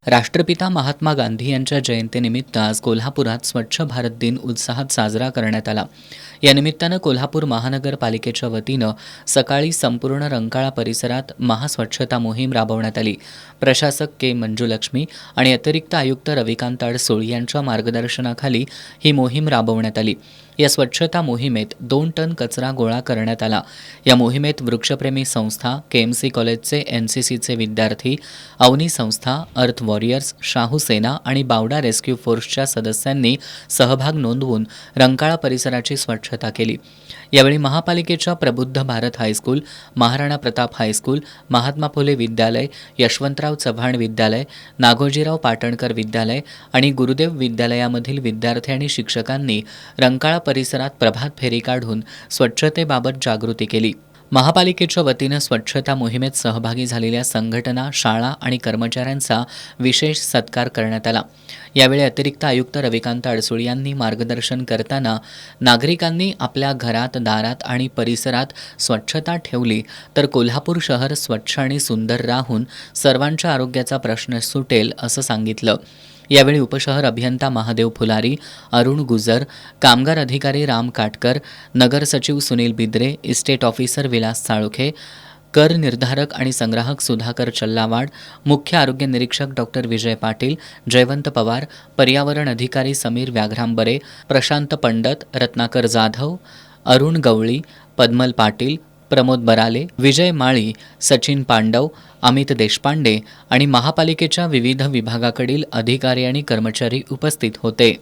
राष्ट्रपिता महात्मा गांधी यांच्या जयंतीनिमित्त आज कोल्हापुरात स्वच्छ भारत दिन उत्साहात साजरा करण्यात आला. या निमित्तानं कोल्हापूर महानगरपालिकेच्या वतीनं सकाळी संपूर्ण रंकाळा परिसरात महास्वच्छता मोहीम राबवण्यात आली. प्रशासक के मंजुलक्ष्मी आणि अतिरिक्त आयुक्त रविकांत अडसूळ यांच्या मार्गदर्शनाखाली ही मोहीम राबवण्यात आली. या स्वच्छता मोहिमेत 2 टन कचरा गोळा करण्यात आला. या मोहिमेत वृक्षप्रेमी संस्था, केएमसी कॉलेजचे एनसीसीचे विद्यार्थी, अवनी संस्था, अर्थ वॉरियर्स, शाहू सेना आणि बावडा रेस्क्यू फोर्सच्या सदस्यांनी सहभाग नोंदवून रंकाळा परिसराची स्वच्छता केली. यावेळी महापालिकेच्या प्रबुद्ध भारत हायस्कूल, महाराणा प्रताप हायस्कूल, महात्मा फुले विद्यालय, यशवंतराव चव्हाण विद्यालय, नागोजीराव पाटणकर विद्यालय आणि गुरुदेव विद्यालयामधील विद्यार्थी आणि शिक्षकांनी रंकाळा परिसरात प्रभात फेरी काढून स्वच्छतेबाबत जागृती केली. महापालिकेच्या वतीनं स्वच्छता मोहिमेत सहभागी झालेल्या संघटना, शाळा आणि कर्मचाऱ्यांचा विशेष सत्कार करण्यात आला. यावेळी अतिरिक्त आयुक्त रविकांत अडसूळ यांनी मार्गदर्शन करताना नागरिकांनी आपल्या घरात, दारात आणि परिसरात स्वच्छता ठेवली तर कोल्हापूर शहर स्वच्छ आणि सुंदर राहून सर्वांच्या आरोग्याचा प्रश्न सुटेल असं सांगितलं. यावेळी उपशहर अभियंता महादेव फुलारी, अरुण गुजर, कामगार अधिकारी राम काटकर, नगर सचिव सुनील बिद्रे, इस्टेट ऑफिसर विलास साळुखे, कर निर्धारक आणि संग्राहक सुधाकर चल्लावाड, मुख्य आरोग्य निरीक्षक डॉक्टर विजय पाटील, जयवंत पवार, पर्यावरण अधिकारी समीर व्याघ्रांबरे, प्रशांत पंडत, रत्नाकर जाधव, अरुण गवळी, पद्मल पाटील, प्रमोद बराले, विजय माळी, सचिन पांडव, अमित देशपांडे आणि महापालिकेच्या विविध विभागाकडील अधिकारी आणि कर्मचारी उपस्थित होते.